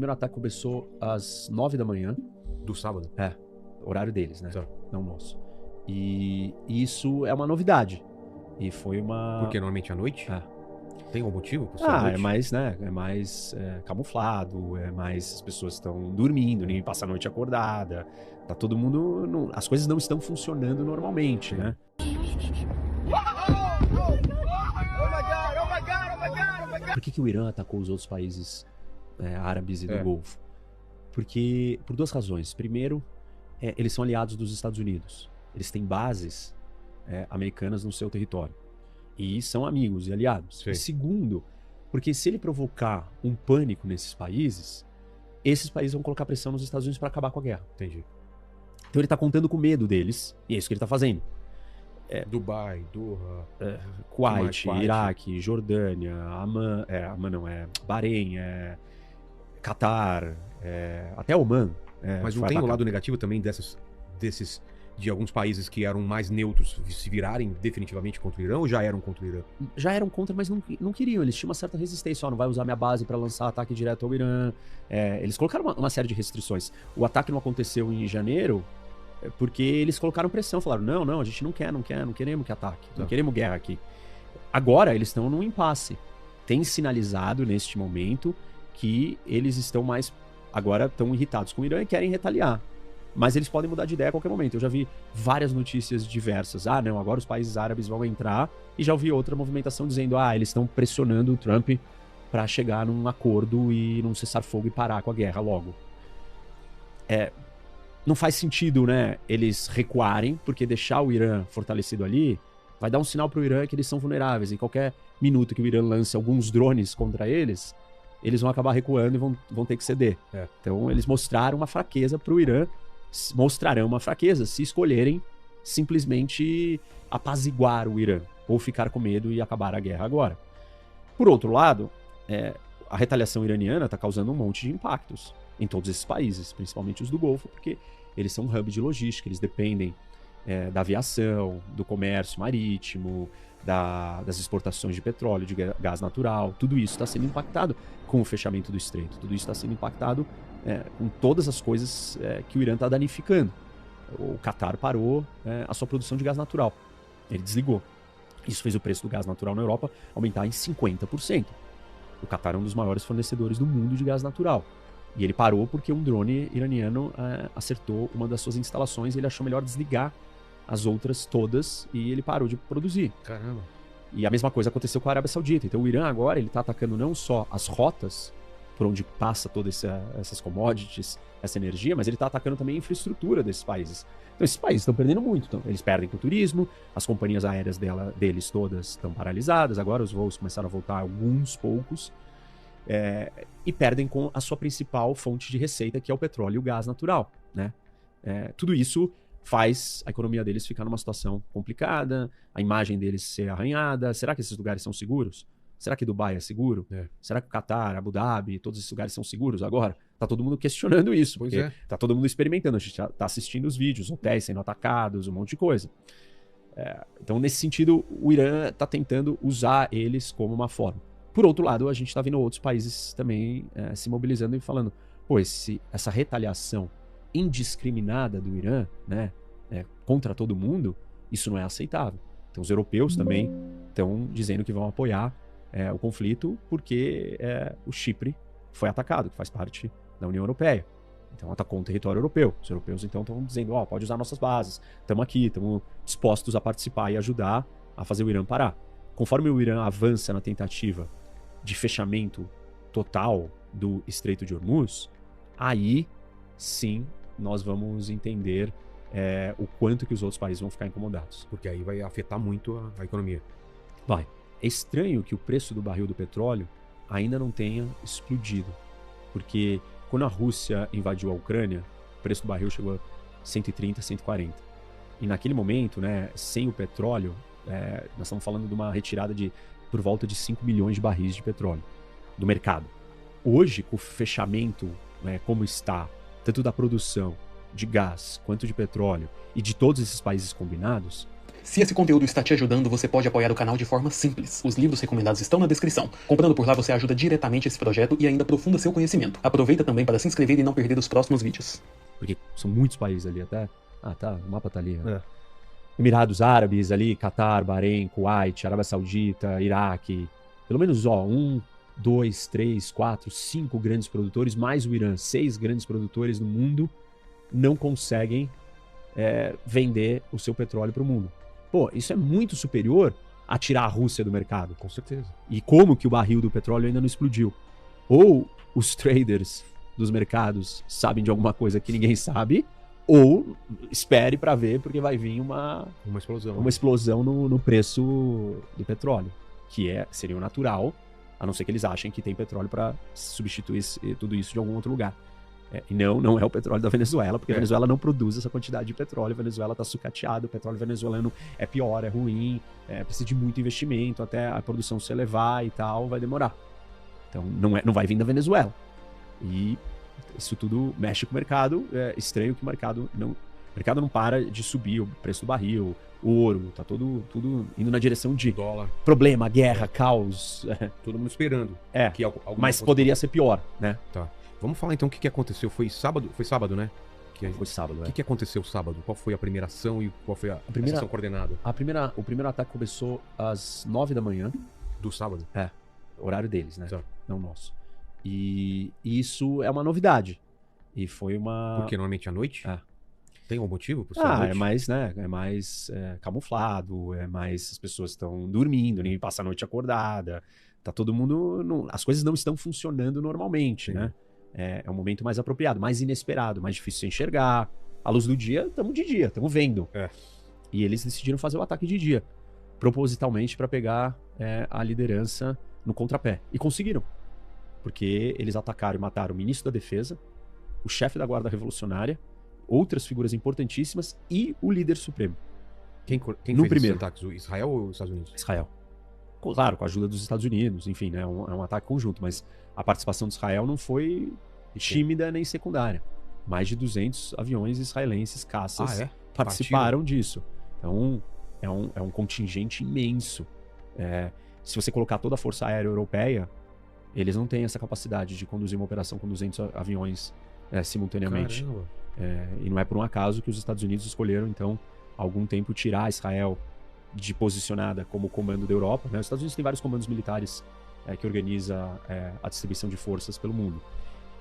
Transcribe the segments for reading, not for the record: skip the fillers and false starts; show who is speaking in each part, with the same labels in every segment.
Speaker 1: primeiro ataque começou às 9 da manhã.
Speaker 2: Do sábado?
Speaker 1: É, horário deles, né?
Speaker 2: Tá.
Speaker 1: Não nosso. E isso é uma novidade. E foi uma...
Speaker 2: Porque normalmente à noite?
Speaker 1: É.
Speaker 2: Tem algum motivo pra ser à noite?
Speaker 1: É mais, né? É mais camuflado, é mais... As pessoas estão dormindo, ninguém passa a noite acordada. Tá todo mundo... As coisas não estão funcionando normalmente, né? Por que o Irã atacou os outros países árabes e do Golfo? Porque, por duas razões. Primeiro, eles são aliados dos Estados Unidos. Eles têm bases americanas no seu território. E são amigos e aliados.
Speaker 2: Sim.
Speaker 1: E segundo, porque se ele provocar um pânico nesses países, esses países vão colocar pressão nos Estados Unidos para acabar com a guerra.
Speaker 2: Entendi.
Speaker 1: Então ele tá contando com medo deles, e é isso que ele tá fazendo.
Speaker 2: Dubai, Doha...
Speaker 1: Kuwait,
Speaker 2: Kuwait.
Speaker 1: Iraque, Jordânia, Bahrein, Catar, até Oman.
Speaker 2: Mas não
Speaker 1: foi
Speaker 2: tem o
Speaker 1: atacado.
Speaker 2: lado negativo também de alguns países que eram mais neutros se virarem definitivamente contra o Irã ou já eram contra o Irã?
Speaker 1: Já eram contra, mas não queriam. Eles tinham uma certa resistência. Não vai usar minha base para lançar ataque direto ao Irã. Eles colocaram uma série de restrições. O ataque não aconteceu em janeiro porque eles colocaram pressão. Falaram, não, a gente não queremos que ataque. Não queremos guerra aqui. Agora, eles estão num impasse. Tem sinalizado, neste momento, que eles estão agora estão irritados com o Irã e querem retaliar. Mas eles podem mudar de ideia a qualquer momento. Eu já vi várias notícias diversas. Agora os países árabes vão entrar. E já ouvi outra movimentação dizendo, eles estão pressionando o Trump para chegar num acordo e num cessar-fogo e parar com a guerra logo. Não faz sentido, né, eles recuarem, porque deixar o Irã fortalecido ali vai dar um sinal pro Irã que eles são vulneráveis. Em qualquer minuto que o Irã lance alguns drones contra eles vão acabar recuando e vão ter que ceder. Então eles mostraram uma fraqueza pro Irã, mostrarão uma fraqueza se escolherem simplesmente apaziguar o Irã, ou ficar com medo e acabar a guerra agora. Por outro lado, a retaliação iraniana está causando um monte de impactos em todos esses países, principalmente os do Golfo, porque eles são um hub de logística, eles dependem da aviação, do comércio marítimo, das exportações de petróleo, de gás natural. Tudo isso está sendo impactado com o fechamento do estreito. Tudo isso está sendo impactado com todas as coisas que o Irã está danificando. O Catar parou a sua produção de gás natural. Ele desligou. Isso fez o preço do gás natural na Europa aumentar em 50%. O Catar é um dos maiores fornecedores do mundo de gás natural. E ele parou porque um drone iraniano acertou uma das suas instalações e ele achou melhor desligar as outras todas e ele parou de produzir.
Speaker 2: Caramba.
Speaker 1: E a mesma coisa aconteceu com a Arábia Saudita. Então o Irã agora ele está atacando não só as rotas por onde passa todas essas commodities, essa energia, mas ele está atacando também a infraestrutura desses países. Então esses países estão perdendo muito. Então, eles perdem com o turismo, as companhias aéreas deles todas estão paralisadas, agora os voos começaram a voltar, alguns poucos, e perdem com a sua principal fonte de receita, que é o petróleo e o gás natural, né? Tudo isso faz a economia deles ficar numa situação complicada, a imagem deles ser arranhada. Será que esses lugares são seguros? Será que Dubai é seguro? Será que o Catar, Abu Dhabi, todos esses lugares são seguros agora? Tá todo mundo questionando isso, porque tá todo mundo experimentando, a gente tá assistindo os vídeos, hotéis sendo atacados, um monte de coisa. Então, nesse sentido, o Irã tá tentando usar eles como uma forma. Por outro lado, a gente tá vendo outros países também se mobilizando e falando, essa retaliação indiscriminada do Irã, né, contra todo mundo, isso não é aceitável. Então os europeus também estão dizendo que vão apoiar o conflito porque o Chipre foi atacado, que faz parte da União Europeia. Então atacou um território europeu. Os europeus então estão dizendo, pode usar nossas bases, estamos aqui, estamos dispostos a participar e ajudar a fazer o Irã parar. Conforme o Irã avança na tentativa de fechamento total do Estreito de Hormuz, aí sim nós vamos entender o quanto que os outros países vão ficar incomodados.
Speaker 2: Porque aí vai afetar muito a economia.
Speaker 1: Vai. É estranho que o preço do barril do petróleo ainda não tenha explodido. Porque quando a Rússia invadiu a Ucrânia, o preço do barril chegou a 130, 140. E naquele momento, né, sem o petróleo, nós estamos falando de uma retirada de por volta de 5 milhões de barris de petróleo do mercado. Hoje, com o fechamento, como está, tanto da produção de gás quanto de petróleo e de todos esses países combinados,
Speaker 3: Se esse conteúdo está te ajudando, você pode apoiar o canal de forma simples. Os livros recomendados estão na descrição. Comprando por lá, você ajuda diretamente esse projeto e ainda aprofunda seu conhecimento. Aproveita também para se inscrever e não perder os próximos vídeos.
Speaker 1: Porque são muitos países ali até. Ah, tá, o mapa tá ali. Emirados Árabes ali, Catar, Bahrein, Kuwait, Arábia Saudita, Iraque. Pelo menos, 1, 2, 3, 4, 5 grandes produtores, mais o Irã, 6 grandes produtores no mundo não conseguem vender o seu petróleo para o mundo. Pô, isso é muito superior a tirar a Rússia do mercado.
Speaker 2: Com certeza.
Speaker 1: E como que o barril do petróleo ainda não explodiu? Ou os traders dos mercados sabem de alguma coisa que ninguém sabe, ou espere para ver, porque vai vir uma explosão no preço do petróleo, que seria o natural, a não ser que eles achem que tem petróleo para substituir tudo isso de algum outro lugar. E não é o petróleo da Venezuela, porque a Venezuela não produz essa quantidade de petróleo. A Venezuela está sucateada, o petróleo venezuelano é pior, é ruim, precisa de muito investimento, até a produção se elevar e tal, vai demorar. Então não vai vir da Venezuela. E isso tudo mexe com o mercado. É estranho que o mercado não para de subir o preço do barril, o ouro, tá tudo indo na direção de
Speaker 2: dólar,
Speaker 1: problema, guerra, caos.
Speaker 2: Todo mundo esperando.
Speaker 1: Que mas poderia ser pior, né?
Speaker 2: Tá. Vamos falar então o que aconteceu. Foi sábado, né?
Speaker 1: Foi sábado,
Speaker 2: O que aconteceu sábado? Qual foi a primeira ação e qual foi a ação coordenada?
Speaker 1: O primeiro ataque começou às 9 da manhã.
Speaker 2: Do sábado?
Speaker 1: Horário deles, né?
Speaker 2: Certo.
Speaker 1: Não nosso. E isso é uma novidade. E foi uma...
Speaker 2: Porque normalmente à noite? Tem um motivo por ser
Speaker 1: à
Speaker 2: à noite?
Speaker 1: É mais camuflado, as pessoas estão dormindo, ninguém passa a noite acordada, tá todo mundo... As coisas não estão funcionando normalmente, né? É um momento mais apropriado, mais inesperado, mais difícil de enxergar. À luz do dia, estamos de dia, estamos vendo. E eles decidiram fazer o ataque de dia, propositalmente para pegar a liderança no contrapé. E conseguiram. Porque eles atacaram e mataram o ministro da Defesa, o chefe da Guarda Revolucionária, outras figuras importantíssimas e o líder supremo.
Speaker 2: Quem
Speaker 1: no
Speaker 2: fez
Speaker 1: primeiro
Speaker 2: esses ataques? O Israel ou os Estados Unidos?
Speaker 1: Israel. Claro, com a ajuda dos Estados Unidos, enfim, né? É um ataque conjunto, mas a participação de Israel não foi tímida nem secundária. Mais de 200 aviões israelenses, caças, participaram disso. Então, é um contingente imenso. Se você colocar toda a Força Aérea Europeia, eles não têm essa capacidade de conduzir uma operação com 200 aviões simultaneamente. E não é por um acaso que os Estados Unidos escolheram, então, há algum tempo, tirar Israel de posicionada como comando da Europa, né? Os Estados Unidos têm vários comandos militares que organiza a distribuição de forças pelo mundo.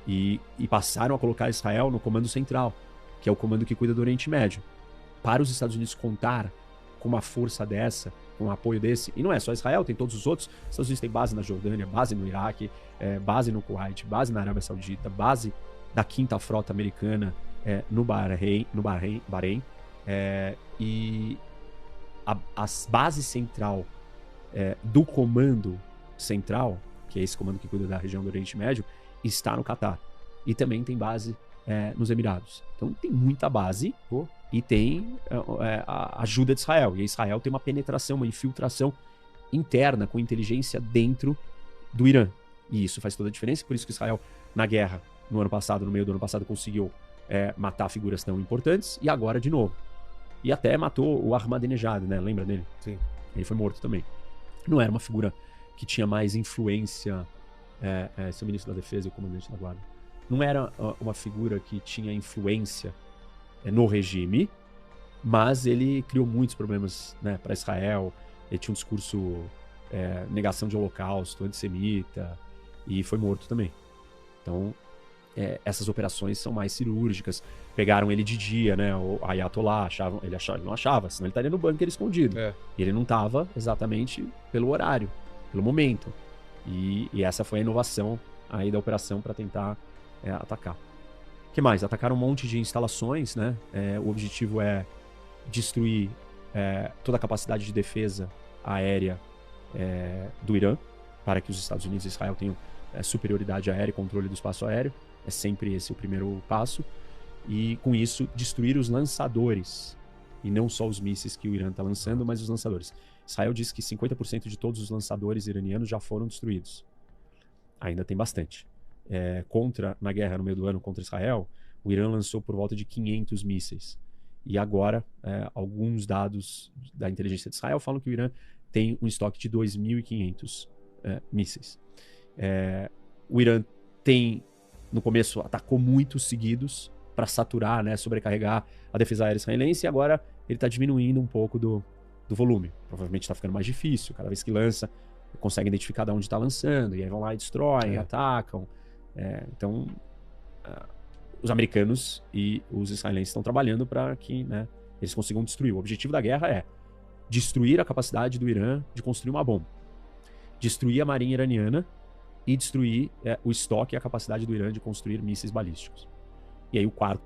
Speaker 1: E passaram a colocar Israel no comando central, que é o comando que cuida do Oriente Médio. Para os Estados Unidos contar com uma força dessa, com um apoio desse, e não é só Israel, tem todos os outros. Os Estados Unidos têm base na Jordânia, base no Iraque, base no Kuwait, base na Arábia Saudita, base da 5ª Frota Americana no Bahrein, e a base central do comando central, que é esse comando que cuida da região do Oriente Médio, está no Catar. E também tem base nos Emirados. Então tem muita base e tem a ajuda de Israel. E Israel tem uma penetração, uma infiltração interna com inteligência dentro do Irã. E isso faz toda a diferença. Por isso que Israel, na guerra, no meio do ano passado, conseguiu matar figuras tão importantes. E agora de novo. E até matou o Ahmadinejad, né? Lembra dele?
Speaker 2: Sim.
Speaker 1: Ele foi morto também. Não era uma figura que tinha mais influência, seu ministro da Defesa e o comandante da Guarda. Não era uma figura que tinha influência no regime, mas ele criou muitos problemas, né, para Israel. Ele tinha um discurso negação de holocausto, antissemita, e foi morto também. Então, essas operações são mais cirúrgicas. Pegaram ele de dia, né? O Ayatollah, ele não achava, senão ele estaria no bunker escondido. E ele não estava exatamente pelo horário, pelo momento. E essa foi a inovação aí da operação para tentar atacar. O que mais? Atacaram um monte de instalações, né? O objetivo é destruir toda a capacidade de defesa aérea do Irã, para que os Estados Unidos e Israel tenham superioridade aérea e controle do espaço aéreo. É sempre esse o primeiro passo. E, com isso, destruir os lançadores. E não só os mísseis que o Irã está lançando, mas os lançadores. Israel diz que 50% de todos os lançadores iranianos já foram destruídos. Ainda tem bastante. Na guerra no meio do ano contra Israel, o Irã lançou por volta de 500 mísseis. E agora, alguns dados da inteligência de Israel falam que o Irã tem um estoque de 2.500 mísseis. O Irã tem, no começo, atacou muitos seguidos para saturar, né, sobrecarregar a defesa aérea israelense, e agora ele está diminuindo um pouco do volume. Provavelmente está ficando mais difícil. Cada vez que lança, consegue identificar de onde está lançando, e aí vão lá e destroem, atacam. Então, os americanos e os israelenses estão trabalhando para que, né, eles consigam destruir. O objetivo da guerra é destruir a capacidade do Irã de construir uma bomba, destruir a marinha iraniana e destruir o estoque e a capacidade do Irã de construir mísseis balísticos. E aí o quarto